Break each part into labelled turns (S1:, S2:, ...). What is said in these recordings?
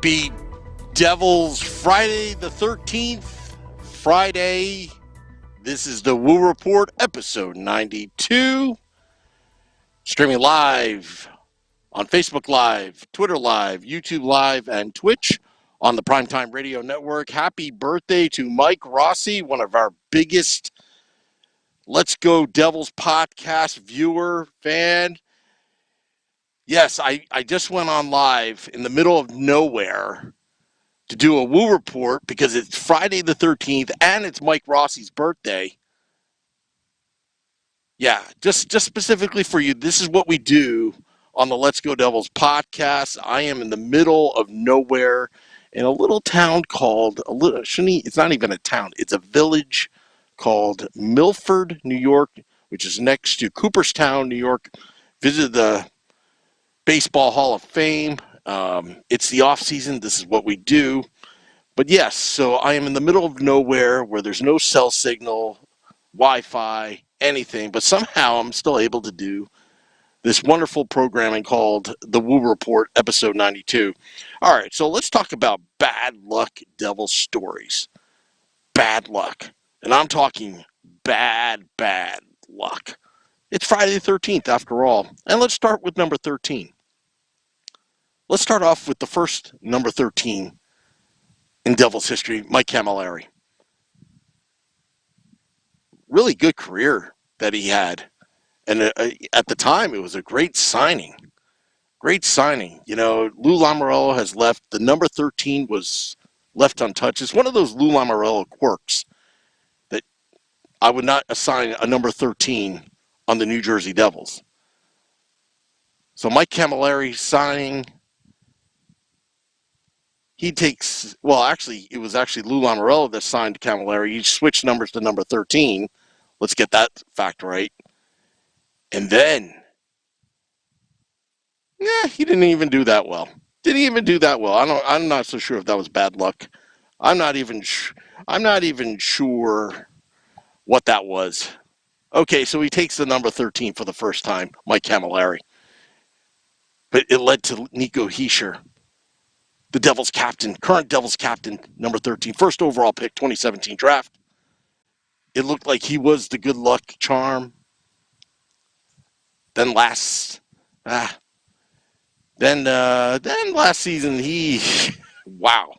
S1: Happy Devils Friday the 13th. Friday. This is the Woo Report, episode 92. Streaming live on Facebook Live, Twitter Live, YouTube Live, and Twitch on the Primetime Radio Network. Happy birthday to Mike Rossi, one of our biggest Let's Go Devils podcast viewer, fan. Yes, I just went on live in the middle of nowhere to do a Woo Report because it's Friday the 13th and it's Mike Rossi's birthday. Yeah, just specifically for you, this is what we do on the Let's Go Devils podcast. I am in the middle of nowhere in a little town called, it's not even a town, it's a village called Milford, New York, which is next to Cooperstown, New York. Visited the Baseball Hall of Fame. It's the off season. This is what we do. But yes, so I am in the middle of nowhere where there's no cell signal, Wi-Fi, anything, but somehow I'm still able to do this wonderful programming called The Woo Report, episode 92. All right, so let's talk about bad luck Devil stories. Bad luck. And I'm talking bad luck. It's Friday the 13th, after all. And let's start with number 13. Let's start off with the first number 13 in Devils history, Mike Camilleri. Really good career that he had. And at the time, it was a great signing. Great signing. You know, Lou Lamoriello has left. The number 13 was left untouched. It's one of those Lou Lamoriello quirks that I would not assign a number 13 on the New Jersey Devils. So Mike Camilleri signing. He takes, well, actually, it was actually Lou Lamoriello that signed Camilleri. He switched numbers to number 13. Let's get that fact right. And then, he didn't even do that well. I'm not so sure if that was bad luck. I'm not even sure what that was. Okay, so he takes the number 13 for the first time, Mike Camilleri. But it led to Nico Hishier, the Devils captain, current Devils captain, number 13, first overall pick, 2017 draft. It looked like he was the good luck charm. Then last season, wow,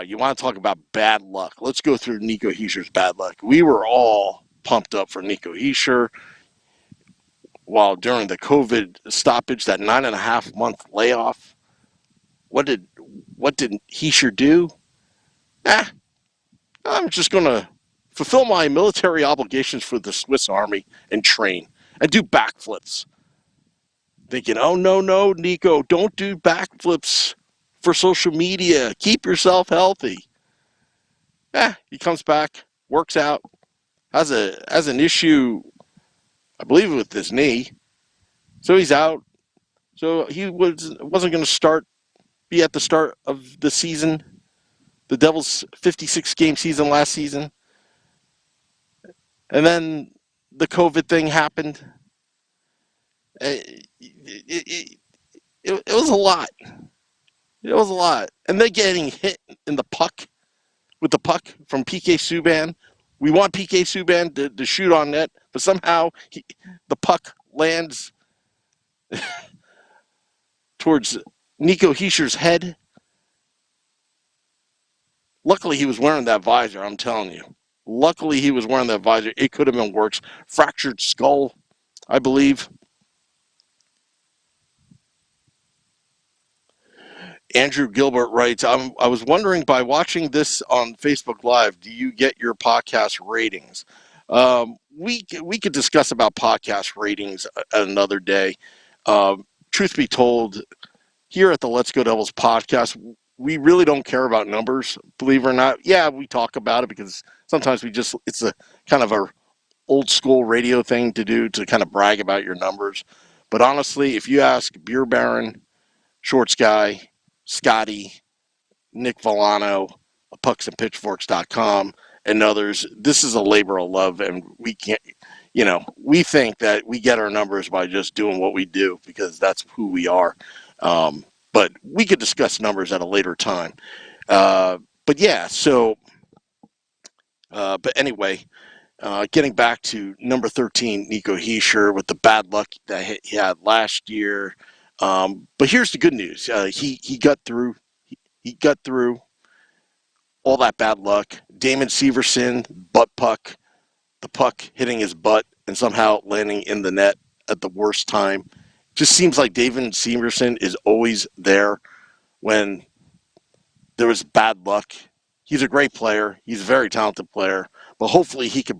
S1: you want to talk about bad luck. Let's go through Nico Hishier's bad luck. We were all pumped up for Nico Hishier. While during the COVID stoppage, that 9.5-month layoff, what did Hischier do? I'm just going to fulfill my military obligations for the Swiss Army and train and do backflips. Thinking, oh, no, Nico, don't do backflips for social media. Keep yourself healthy. He comes back, works out, has an issue, I believe, with his knee. So he's out. So he wasn't going to be at the start of the season, the Devils' 56-game season last season. And then the COVID thing happened. It was a lot. It was a lot. And then getting hit in the puck, with the puck from PK Subban. We want PK Subban to shoot on net, but somehow the puck lands towards Nico Hischier's head. Luckily, he was wearing that visor, I'm telling you. Luckily, he was wearing that visor. It could have been worse. Fractured skull, I believe. Andrew Gilbert writes, I was wondering, by watching this on Facebook Live, do you get your podcast ratings? We could discuss about podcast ratings another day. Truth be told, here at the Let's Go Devils podcast, we really don't care about numbers, believe it or not. Yeah, we talk about it because sometimes it's a kind of a old school radio thing to do, to kind of brag about your numbers. But honestly, if you ask Beer Baron, Shorts Guy, Scotty, Nick Villano, pucksandpitchforks.com, and others, this is a labor of love, and we can't, we think that we get our numbers by just doing what we do because that's who we are. But we could discuss numbers at a later time. But yeah, so, but anyway, getting back to number 13, Nico Hishier, with the bad luck that he had last year. But here's the good news: he got through. He got through all that bad luck. Damon Severson, butt puck, the puck hitting his butt and somehow landing in the net at the worst time. Just seems like David Severson is always there when there was bad luck. He's a great player. He's a very talented player. But hopefully he could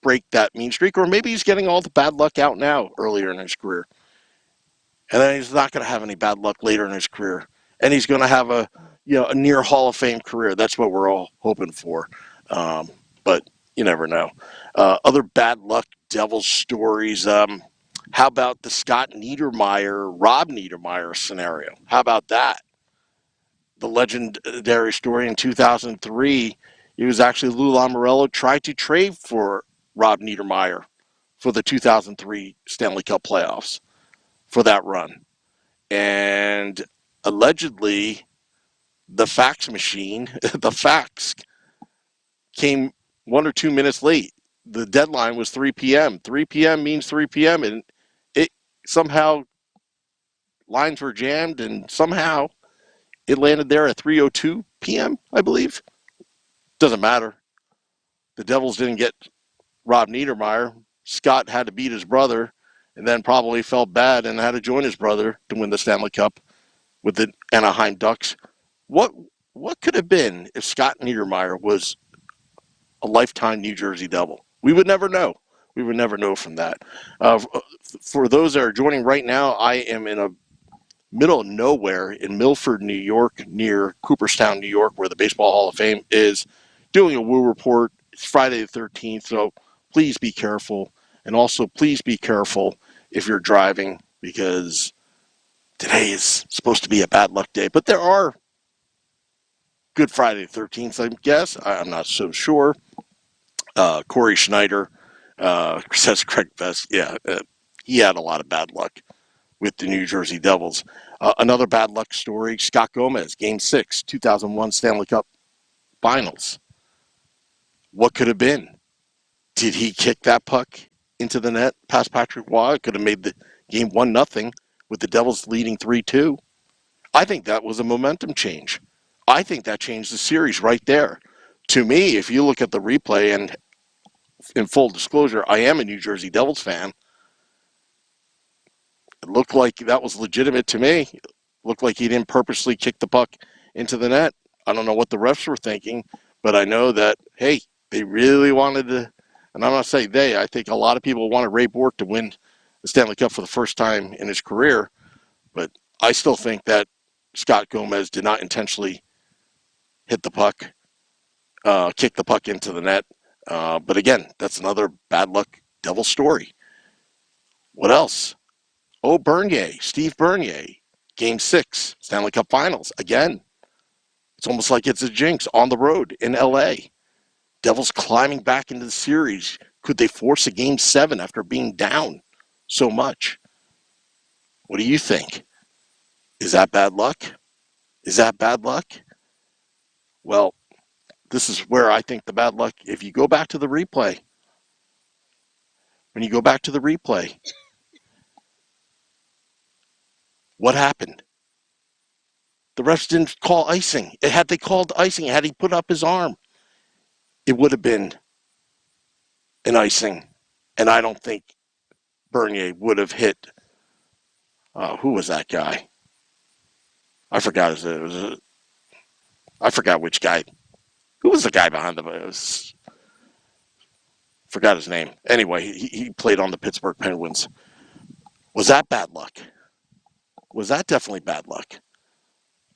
S1: break that mean streak, or maybe he's getting all the bad luck out now earlier in his career. And then he's not going to have any bad luck later in his career. And he's going to have a near Hall of Fame career. That's what we're all hoping for. But you never know. Other bad luck Devils stories. How about the Scott Niedermayer, Rob Niedermayer scenario? How about that? The legendary story in 2003. It was actually Lou Lamoriello tried to trade for Rob Niedermayer for the 2003 Stanley Cup playoffs for that run. And allegedly, the fax machine, the fax came 1 or 2 minutes late. The deadline was 3 p.m. 3 p.m. means 3 p.m. And it somehow lines were jammed, and somehow it landed there at 3:02 p.m., I believe. Doesn't matter. The Devils didn't get Rob Niedermayer. Scott had to beat his brother, and then probably felt bad and had to join his brother to win the Stanley Cup with the Anaheim Ducks. What could have been if Scott Niedermayer was a lifetime New Jersey Devil? We would never know. We would never know from that. For those that are joining right now, I am in a middle of nowhere in Milford, New York, near Cooperstown, New York, where the Baseball Hall of Fame is, doing a Woo Report. It's Friday the 13th, so please be careful. And also, please be careful if you're driving, because today is supposed to be a bad luck day. But there are good Friday the 13th, I guess. I'm not so sure. Corey Schneider says Craig Best. Yeah, he had a lot of bad luck with the New Jersey Devils. Another bad luck story, Scott Gomez, Game 6, 2001 Stanley Cup Finals. What could have been? Did he kick that puck into the net past Patrick Waugh? It could have made the game 1-0 with the Devils leading 3-2. I think that was a momentum change. I think that changed the series right there. To me, if you look at the replay, and in full disclosure, I am a New Jersey Devils fan, it looked like that was legitimate to me. It looked like he didn't purposely kick the puck into the net. I don't know what the refs were thinking, but I know that, hey, they really wanted to, and I'm not saying they, I think a lot of people wanted Ray Bourque to win the Stanley Cup for the first time in his career, but I still think that Scott Gomez did not intentionally hit the puck, kick the puck into the net. But again, that's another bad luck Devil story. What else? Oh, Bernier, Steve Bernier, Game 6, Stanley Cup Finals. Again, it's almost like it's a jinx on the road in L.A. Devils climbing back into the series. Could they force a Game 7 after being down so much? What do you think? Is that bad luck? Is that bad luck? Well, this is where I think the bad luck, if you go back to the replay, when you go back to the replay, what happened? The refs didn't call icing. Had they called icing, had he put up his arm, it would have been an icing. And I don't think Bernier would have hit, who was that guy? I forgot I forgot which guy. Who was the guy behind forgot his name. Anyway, he played on the Pittsburgh Penguins. Was that bad luck? Was that definitely bad luck?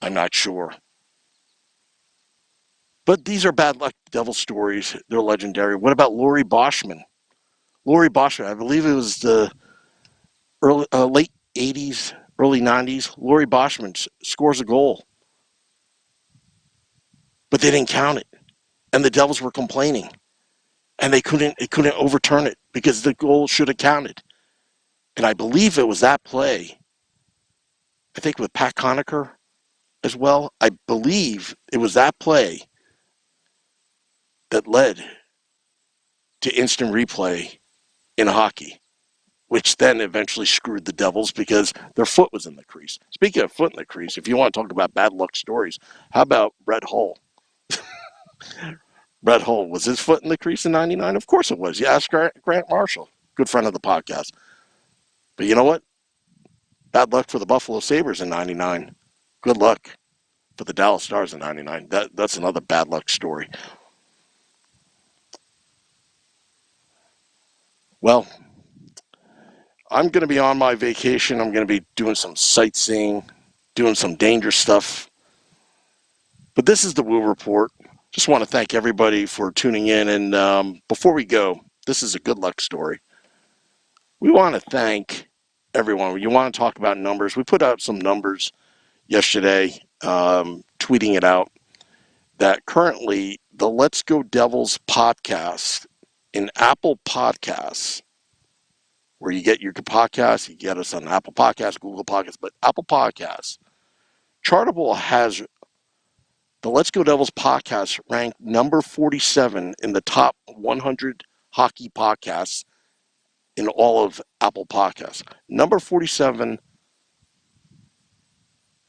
S1: I'm not sure. But these are bad luck Devil stories. They're legendary. What about Laurie Boschman? Laurie Boschman, I believe it was the late 80s, early 90s. Laurie Boschman scores a goal, but they didn't count it. And the Devils were complaining. And they couldn't overturn it because the goal should have counted. And I believe it was that play, I think with Pat Conacher as well. I believe it was that play that led to instant replay in hockey, which then eventually screwed the Devils because their foot was in the crease. Speaking of foot in the crease, if you want to talk about bad luck stories, how about Brett Hull? Brett Hull, was his foot in the crease in 99? Of course it was. You ask Grant Marshall, good friend of the podcast. But you know what? Bad luck for the Buffalo Sabres in 99. Good luck for the Dallas Stars in 99. That's another bad luck story. Well, I'm going to be on my vacation. I'm going to be doing some sightseeing, doing some dangerous stuff. But this is the Woo Report. Just want to thank everybody for tuning in. And before we go, this is a good luck story. We want to thank everyone. You want to talk about numbers? We put out some numbers yesterday, tweeting it out, that currently the Let's Go Devils podcast in Apple Podcasts, where you get your podcasts, you get us on Apple Podcasts, Google Podcasts, but Apple Podcasts, Chartable has the Let's Go Devils podcast ranked number 47 in the top 100 hockey podcasts in all of Apple Podcasts. Number 47,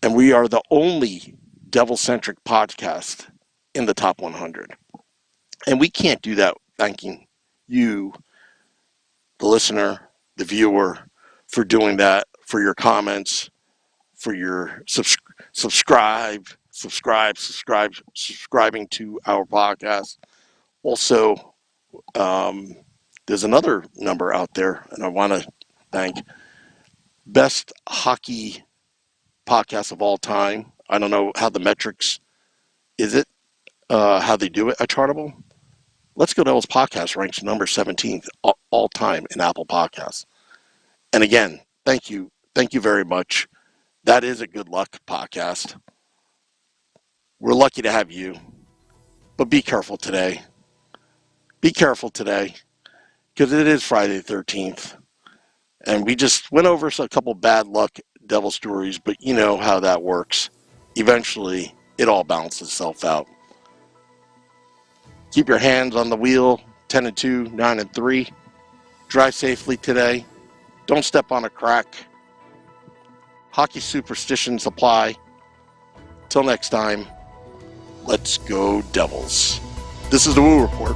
S1: and we are the only Devil-centric podcast in the top 100. And we can't do that thanking you, the listener, the viewer, for doing that, for your comments, for your subscribing to our podcast. Also, there's another number out there, and I want to thank Best Hockey Podcast of All Time. I don't know how the metrics is it, how they do it at Chartable. Let's Go Devils podcast ranks number 17th all time in Apple Podcasts. And again, thank you very much. That is a good luck podcast. We're lucky to have you, but be careful today. Be careful today, because it is Friday the 13th, and we just went over a couple bad luck devil stories, but you know how that works. Eventually, it all balances itself out. Keep your hands on the wheel, 10-2, 9-3. Drive safely today. Don't step on a crack. Hockey superstitions apply. Till next time, let's go Devils. This is the Woo Report.